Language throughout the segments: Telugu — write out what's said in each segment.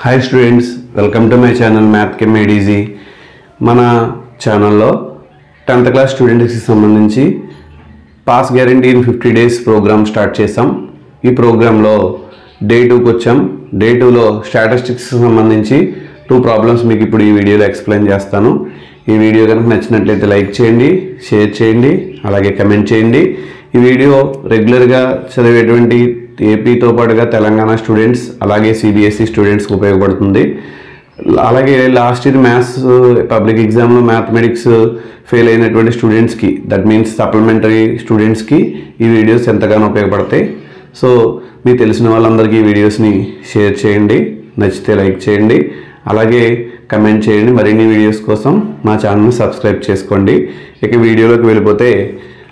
Hi students, welcome to my channel math chem made easy. మన ఛానల్లో 10th క్లాస్ స్టూడెంట్స్కి సంబంధించి pass guarantee in 50 days programme start చేసాం. ఈ ప్రోగ్రాంలో డే 2కి వచ్చాం. డే 2లో స్టాటిస్టిక్స్కి సంబంధించి 2 ప్రాబ్లమ్స్ మీకు ఇప్పుడు ఈ వీడియోలో ఎక్స్ప్లెయిన్ చేస్తాను. ఈ వీడియో కనుక నచ్చినట్లయితే లైక్ చేయండి, షేర్ చేయండి, అలాగే కమెంట్ చేయండి. ఈ వీడియో రెగ్యులర్గా చదివేటువంటి ఏపీతో పాటుగా తెలంగాణ స్టూడెంట్స్ అలాగే సిబిఎస్ఈ స్టూడెంట్స్కి ఉపయోగపడుతుంది. అలాగే లాస్ట్ ఇయర్ మ్యాథ్స్ పబ్లిక్ ఎగ్జామ్లో మ్యాథమెటిక్స్ ఫెయిల్ అయినటువంటి స్టూడెంట్స్కి, దట్ మీన్స్ సప్లిమెంటరీ స్టూడెంట్స్కి ఈ వీడియోస్ ఎంతగానో ఉపయోగపడతాయి. సో మీకు తెలిసిన వాళ్ళందరికీ ఈ వీడియోస్ని షేర్ చేయండి, నచ్చితే లైక్ చేయండి, అలాగే కమెంట్ చేయండి. మరిన్ని వీడియోస్ కోసం మా ఛానల్ని సబ్స్క్రైబ్ చేసుకోండి. ఇక వీడియోలోకి వెళ్ళిపోతే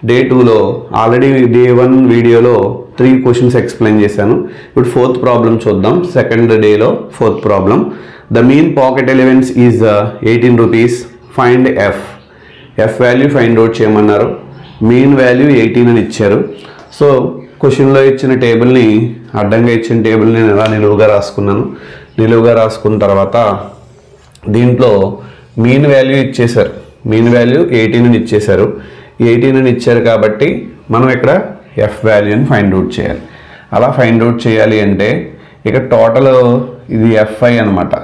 డే 2లో ఆల్రెడీ డే 1 వీడియోలో 3 క్వశ్చన్స్ ఎక్స్ప్లెయిన్ చేశాను. ఇప్పుడు 4th ప్రాబ్లం చూద్దాం. సెకండ్ డేలో 4th problem. The mean pocket elevens is 18 rupees. Find F value find out చేయమన్నారు. మీన్ వాల్యూ 18 అని ఇచ్చారు. సో క్వశ్చన్లో ఇచ్చిన టేబుల్ని, అడ్డంగా ఇచ్చిన టేబుల్ని నేను ఎలా నిలువుగా రాసుకున్నాను. నిలువుగా రాసుకున్న తర్వాత దీంట్లో మీన్ వాల్యూ ఇచ్చేశారు. మీన్ వాల్యూ 18 అని ఇచ్చేశారు. 18 అని ఇచ్చారు కాబట్టి మనం ఇక్కడ ఎఫ్ వాల్యూని ఫైండ్ అవుట్ చేయాలి. అలా ఫైండ్ అవుట్ చేయాలి అంటే ఇక టోటల్ ఇది ఎఫ్ఐ అనమాట.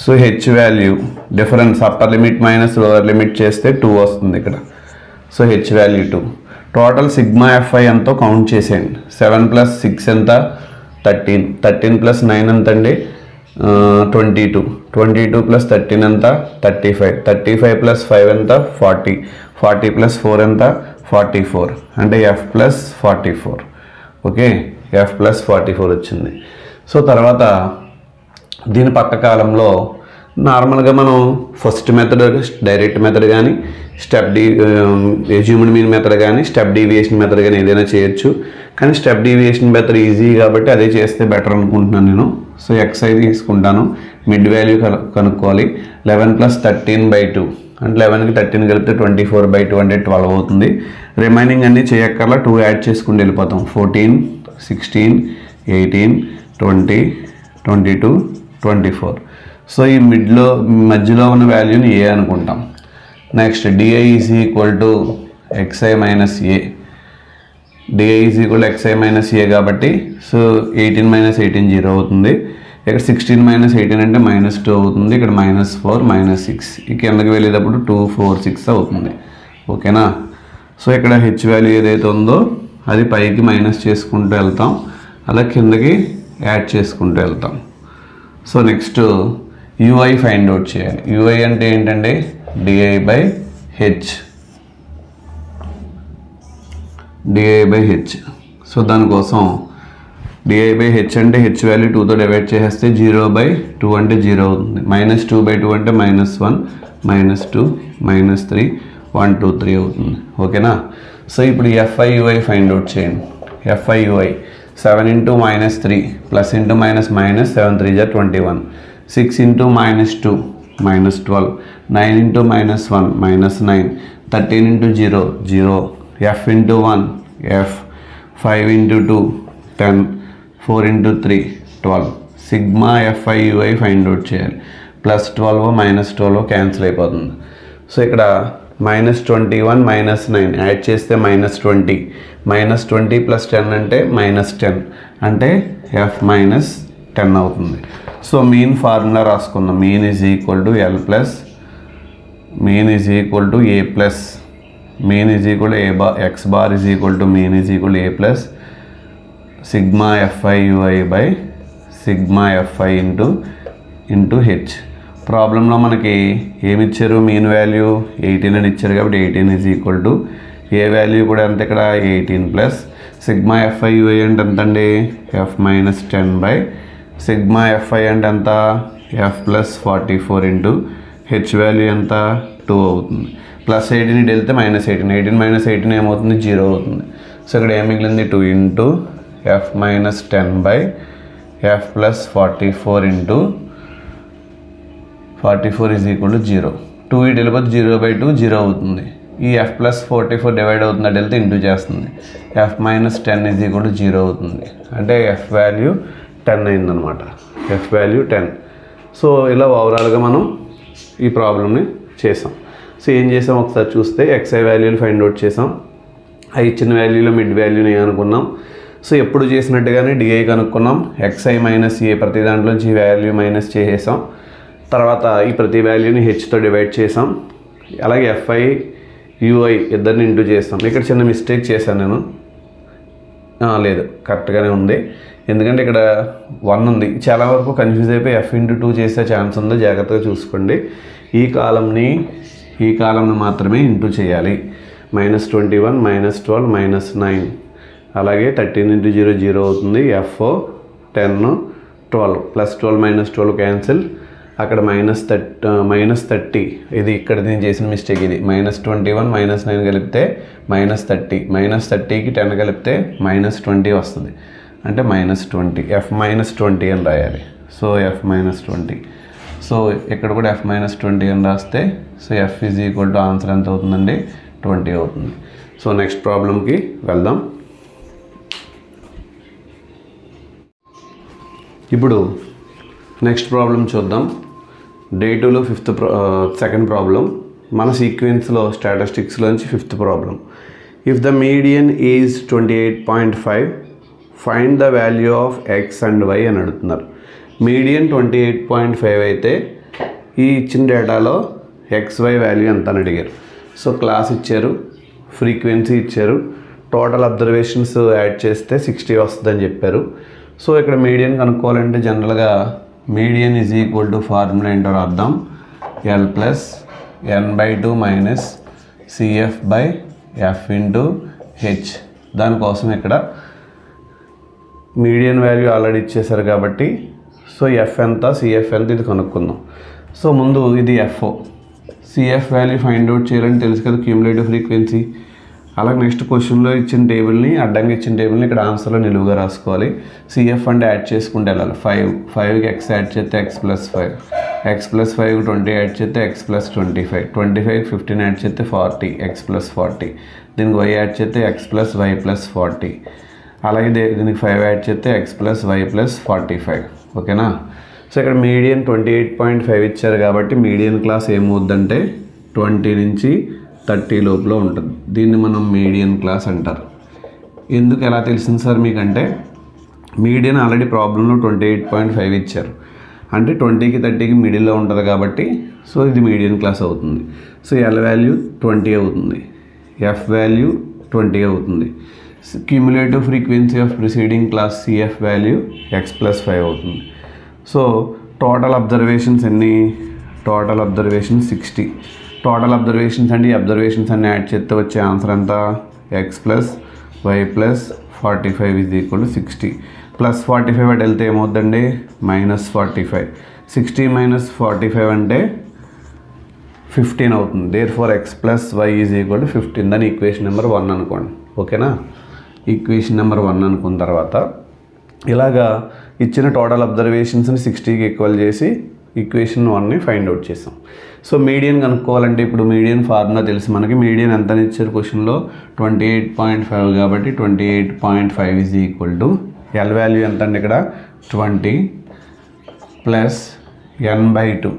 So H value difference upper limit minus lower limit చేస్తే 2 వస్తుంది ఇక్కడ. So H value 2. Total sigma F I ఎంతో కౌంట్ చేసేయండి. 7 + 6 ఎంత? 13. 13 + 9 ఎంత అండి? 22. 22 + 13 ఎంత? 35. 35 + 5 ఎంత? 40. 40 + 4 ఎంత? 44. అంటే F plus 44. Okay, F plus 44 వచ్చింది. సో తర్వాత దీని పక్క కాలంలో నార్మల్గా మనం ఫస్ట్ మెథడ్ డైరెక్ట్ మెథడ్ కానీ, అజ్యూమ్డ్ మీన్ మెథడ్ కానీ, స్టెప్ డీవియేషన్ మెథడ్ కానీ ఏదైనా చేయొచ్చు. కానీ స్టెప్ డీవియేషన్ మెథడ్ ఈజీ కాబట్టి అదే చేస్తే బెటర్ అనుకుంటున్నాను నేను. సో ఎక్స్ఐ తీసుకుంటాను. మిడ్ వాల్యూ కనుక్కోవాలి. 11 + 13/2 అంటే 11కి 13 కలిపితే 24/2 అంటే 12 అవుతుంది. రిమైనింగ్ అన్నీ చేయక్కర్లా, 2 యాడ్ చేసుకుంటూ వెళ్ళిపోతాం. 14, 16, 18, 20, 22, 24. సో ఈ మధ్యలో ఉన్న వాల్యూని ఏ అనుకుంటాం. Next d i is equal to x i minus a. D i is equal x i minus a కాబట్టి సో 18 - 18 0 అవుతుంది. ఇక్కడ 16 - 18 అంటే -2 అవుతుంది. ఇక్కడ -4, -6. ఈ కిందకి వెళ్ళేటప్పుడు 2, 4, 6 అవుతుంది. ఓకేనా. సో ఇక్కడ హెచ్ వాల్యూ ఏదైతే ఉందో అది పైకి మైనస్ చేసుకుంటూ వెళ్తాం, అలా కిందకి యాడ్ చేసుకుంటూ వెళ్తాం. So next UI find out చేయాలి. యూఐ అంటే ఏంటంటే డిఐ/హెచ్. డిఐ/హెచ్. సో దానికోసం డిఐ/హెచ్ అంటే హెచ్ వాల్యూ 2తో డివైడ్ చేసేస్తే 0/2 అంటే 0 అవుతుంది. -2/2 అంటే -1, -2, -3, 1, 2, 3 అవుతుంది. ఓకేనా. సో ఇప్పుడు ఎఫ్ఐయుఐ ఫైండ్ అవుట్ చేయండి. ఎఫ్ఐయుఐ 7 × -3 + × -, 7 3 = 21. 6 × -2 -12. 9 × -1 -9. 13 × 0 0. f × 1 f. 5 × 2 10. 4 × 3 12. Sigma ఎఫ్ఐయుఐ find out చేయాలి. +12 -12 క్యాన్సిల్ అయిపోతుంది. సో ఇక్కడ -21 -9 యాడ్ చేస్తే -20. -20 + 10 అంటే -10 అంటే f -10 అవుతుంది. సో మీన్ ఫార్ములా రాసుకుందాం. Mean is equal to l plus mean is equal to a plus mean is equal to a bar x bar is equal to mean is equal to a plus sigma f i u i sigma f i into h. ప్రాబ్లంలో మనకి ఏమి ఇచ్చారు? మీన్ వాల్యూ 18 అని ఇచ్చారు కాబట్టి 18 is equal to A value కూడా ఎంత ఇక్కడ 18 ప్లస్ సిగ్మా ఎఫ్ఐయుఐ అంటే ఎంత అండి? ఎఫ్ -10 సిగ్మా ఎఫ్ఐ అంటే ఎంత? F plus 44 into H value ఎంత? 2 అవుతుంది. +18 ఇటు వెళ్తే -18. 18 - 18 ఏమవుతుంది? 0 అవుతుంది. సో ఇక్కడ ఏం మిగిలింది? 2 into f -10 f + 44 into 44 is equal to 0. 2 ఇటు వెళ్ళిపోతే 0/2 0 అవుతుంది. ఈ f + 44 డివైడ్ అవుతుంది, అటు వెళ్తే ఇంటూ చేస్తుంది. f -10 ఈజ్ ఈక్వల్ టు 0 అవుతుంది. అంటే f వాల్యూ 10 అయిందనమాట. F value 10. సో ఇలా ఓవరాల్గా మనం ఈ ప్రాబ్లమ్ని చేసాం. సో ఏం చేసాం ఒకసారి చూస్తే ఎక్స్ఐ వాల్యూలు ఫైండ్ అవుట్ చేసాం. ఆ ఇచ్చిన వాల్యూలో మిడ్ వాల్యూని అనుకున్నాం. సో ఎప్పుడు చేసినట్టుగానే డిఐ కనుక్కున్నాం. ఎక్స్ఐ మైనస్ ఏ ప్రతి దాంట్లోంచి ఈ వాల్యూ మైనస్ చేసేసాం. తర్వాత ఈ ప్రతి వాల్యూని హెచ్తో డివైడ్ చేసాం. అలాగే ఎఫ్ఐ యూఐ ఇద్దరిని ఇంటూ చేస్తాం. ఇక్కడ చిన్న మిస్టేక్ చేశాను నేను. లేదు, కరెక్ట్గానే ఉంది. ఎందుకంటే ఇక్కడ 1 ఉంది. చాలా వరకు కన్ఫ్యూజ్ అయిపోయి ఎఫ్ ఇంటూ 2 చేసే ఛాన్స్ ఉందో జాగ్రత్తగా చూసుకోండి. ఈ కాలంని మాత్రమే ఇంటూ చేయాలి. -21 -12 -9 అలాగే 13 × 0 0 అవుతుంది. F 10 12 +12 -12 cancel. అక్కడ -30 ఇది ఇక్కడ నేను చేసిన మిస్టేక్. ఇది -21 -9 కలిపితే -30 -30కి 10 కలిపితే -20 వస్తుంది. అంటే -20 ఎఫ్ -20 అని రాయాలి. So F -20. సో ఇక్కడ కూడా ఎఫ్ -20 అని రాస్తే సో ఎఫ్ = ఆన్సర్ ఎంత అవుతుందండి? 20 అవుతుంది. సో నెక్స్ట్ ప్రాబ్లంకి వెళ్దాం. ఇప్పుడు నెక్స్ట్ ప్రాబ్లం చూద్దాం. డే 2లో సెకండ్ ప్రాబ్లం. మన సీక్వెన్స్లో స్టాటిస్టిక్స్లోంచి 5th ప్రాబ్లం. If the median is 28.5 find the value of X and Y అని అడుగుతున్నారు. మీడియన్ 28.5 అయితే ఈ ఇచ్చిన డేటాలో XY వాల్యూ ఎంత అని అడిగారు. సో క్లాస్ ఇచ్చారు, ఫ్రీక్వెన్సీ ఇచ్చారు, టోటల్ అబ్జర్వేషన్స్ యాడ్ చేస్తే 60 వస్తుందని చెప్పారు. సో ఇక్కడ మీడియన్ కనుక్కోవాలంటే జనరల్గా మీడియన్ = ఫార్ములా ఏంటో రాద్దాం. L + n/2 - CF/F × H. దానికోసం ఇక్కడ మీడియన్ వాల్యూ ఆల్రెడీ ఇచ్చేసారు కాబట్టి సో ఎఫ్ ఎంత, CF ఎంత ఇది కనుక్కుందాం. సో ముందు ఇది F. CF value find out చేయాలని తెలుసు కదా, క్యూములేటివ్ ఫ్రీక్వెన్సీ. అలాగే నెక్స్ట్ క్వశ్చన్లో ఇచ్చిన టేబుల్ని, అడ్డంగా ఇచ్చిన టేబుల్ని ఇక్కడ ఆన్సర్లో నిలువుగా రాసుకోవాలి. CF అంటే యాడ్ చేసుకుంటే వెళ్ళాలి. 5కి x యాడ్ చేస్తే x + 5, x + 5 20 యాడ్ చేస్తే x + 25, 25కి 15 యాడ్ చేస్తే 40, x + 40, దీనికి y యాడ్ చేస్తే x + y + 40, అలాగే దీనికి 5 యాడ్ చేస్తే x + y + 45. ఓకేనా? సో ఇక్కడ మీడియన్ 28.5 ఇచ్చారు కాబట్టి మీడియన్ క్లాస్ ఏమవుద్దంటే 20 నుంచి 30 లోపల ఉంటుంది. దీన్ని మనం మీడియన్ క్లాస్ అంటారు. ఎందుకు ఎలా తెలిసింది సార్ మీకంటే మీడియన్ ఆల్రెడీ ప్రాబ్లంలో 28.5 ఇచ్చారు. అంటే 20కి 30కి మిడిల్లో ఉంటుంది కాబట్టి సో ఇది మీడియన్ క్లాస్ అవుతుంది. సో L వాల్యూ 20 అవుతుంది, F వాల్యూ 20 అవుతుంది. Cumulative frequency of preceding class CF value x + 5 అవుతుంది. సో టోటల్ అబ్జర్వేషన్స్ ఎన్ని? Total observation 60. టోటల్ అబ్జర్వేషన్స్ అంటే ఈ అబ్జర్వేషన్స్ అన్ని యాడ్ చేస్తే వచ్చే ఆన్సర్ ఎంత? x + y + 45 = 60. +45 అటు వెళ్తే ఏమవుతుందండి? -45. 60 - 45 అంటే 15 అవుతుంది. Therefore x + y = 15. దాని ఈక్వేషన్ నెంబర్ 1 అనుకోండి. ఓకేనా? ఈక్వేషన్ నెంబర్ 1 అనుకున్న తర్వాత ఇలాగా ఇచ్చిన టోటల్ అబ్జర్వేషన్స్ని 60కి ఈక్వల్ చేసి ఈక్వేషన్ 1ని ఫైండ్ అవుట్ చేసాం. సో మీడియన్ కనుక్కోవాలంటే ఇప్పుడు మీడియన్ ఫార్ములా తెలుసు మనకి. మీడియన్ ఎంత ఇచ్చారు క్వశ్చన్లో? 28.5 కాబట్టి 28.5 = L వాల్యూ ఎంత అండి ఇక్కడ? 20 + n/2.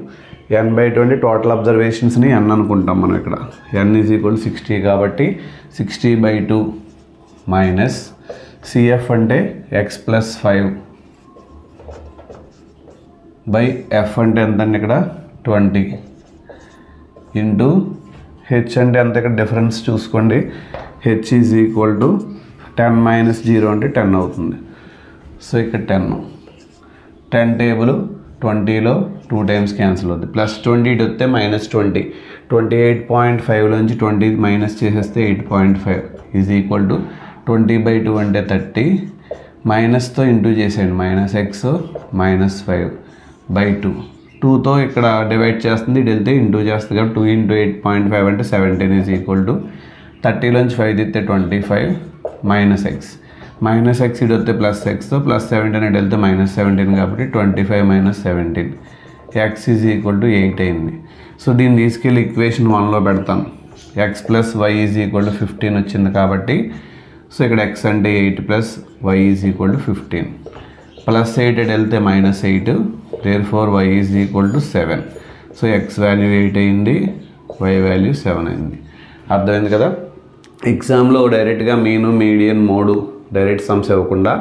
n/2 అంటే టోటల్ అబ్జర్వేషన్స్ని n అనుకుంటాం మనం ఇక్కడ. n = 60 కాబట్టి 60/2 మైనస్ CF అంటే x + 5 బై F అంటే ఎంత అండి ఇక్కడ? 20 ఇంటూ H అంటే ఎంత? ఇక్కడ డిఫరెన్స్ చూసుకోండి. H = 10 - 0 అంటే 10 అవుతుంది. సో ఇక్కడ 10 టేబుల్ 20లో 2 టైమ్స్ క్యాన్సిల్ అవుతుంది. +20 ఇటు వస్తే -20. 28.5లోంచి 20 మైనస్ చేసేస్తే 8.5 = 20/2 అంటే 30. మైనస్తో ఇంటూ చేసేయండి. -x -5/2. 2తో ఇక్కడ డివైడ్ చేస్తుంది, ఇటు వెళ్తే ఇంటూ చేస్తుంది కాబట్టి 2 × 8.5 అంటే 17 = 30లోంచి 5 తీస్తే 25 - x ఇటు వస్తే +xతో +17 ఇటు వెళ్తే -17 కాబట్టి 25 - 17 x = 8 అయింది. సో దీన్ని తీసుకెళ్ళి ఈక్వేషన్ 1లో పెడతాను. x + y = 15 వచ్చింది కాబట్టి సో ఇక్కడ x అంటే 8 + y = 15. +8 ఎటు వెళ్తే -8, therefore y is equal to 7. So x value 8 అయింది, y వాల్యూ 7 అయింది. అర్థమైంది కదా. ఎగ్జామ్లో డైరెక్ట్గా మీను మీడియన్ మోడు డైరెక్ట్ సమ్స్ ఇవ్వకుండా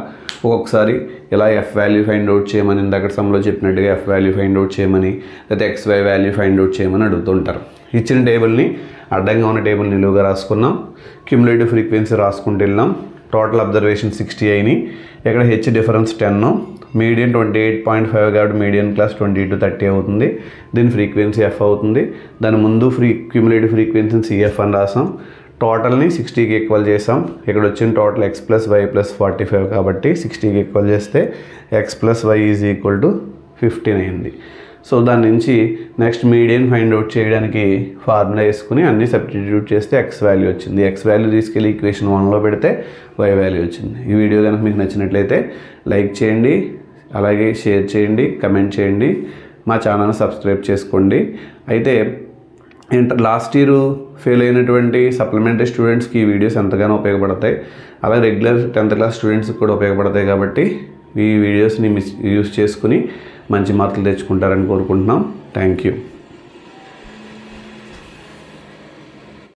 ఒక్కొక్కసారి ఇలా ఎఫ్ వాల్యూ ఫైండ్ అవుట్ చేయమని, ఇందాక సమ్లో చెప్పినట్టుగా ఎఫ్ వాల్యూ ఫైండ్ అవుట్ చేయమని, లేకపోతే XY వాల్యూ ఫైండ్ అవుట్ చేయమని అడుగుతుంటారు. ఇచ్చిన టేబుల్ని అడ్డంగా ఉన్న టేబుల్ నిలువుగా రాసుకున్నాం, క్యుములేటివ్ ఫ్రీక్వెన్సీ రాసుకుంటూ వెళ్ళాం. టోటల్ అబ్జర్వేషన్ 60 అయినాయి. ఇక్కడ హెచ్ డిఫరెన్స్ 10, మీడియన్ 28.5 కాబట్టి మీడియన్ క్లాస్ 20 to 30 అవుతుంది. దీని ఫ్రీక్వెన్సీ ఎఫ్ అవుతుంది. దాని ముందు క్యుములేటివ్ ఫ్రీక్వెన్సీని CF అని రాసాం. టోటల్ని 60కి ఈక్వల్ చేసాం. ఇక్కడ వచ్చిన టోటల్ x + y + 45 కాబట్టి 60కి ఈక్వల్ చేస్తే x + y is equal to 15 అయింది. సో దాని నుంచి నెక్స్ట్ మీడియన్ ఫైండ్ అవుట్ చేయడానికి ఫార్ములా వేసుకుని అన్నీ సబ్స్టిట్యూట్ చేస్తే x వాల్యూ వచ్చింది. x వాల్యూ తీసుకెళ్ళి ఈక్వేషన్ 1లో పెడితే y వాల్యూ వచ్చింది. ఈ వీడియో కనుక మీకు నచ్చినట్లయితే లైక్ చేయండి, అలాగే షేర్ చేయండి, కమెంట్ చేయండి, మా ఛానల్ని సబ్స్క్రైబ్ చేసుకోండి. అయితే లాస్ట్ ఇయర్ ఫెయిల్ అయినటువంటి సప్లిమెంటరీ స్టూడెంట్స్కి ఈ వీడియోస్ ఎంతగానో ఉపయోగపడతాయి. అలాగే రెగ్యులర్ 10th క్లాస్ స్టూడెంట్స్కి కూడా ఉపయోగపడతాయి. కాబట్టి ఈ వీడియోస్ని యూస్ చేసుకుని మంచి మార్కులు తెచ్చుకుంటారని కోరుకుంటున్నాం. Thank you.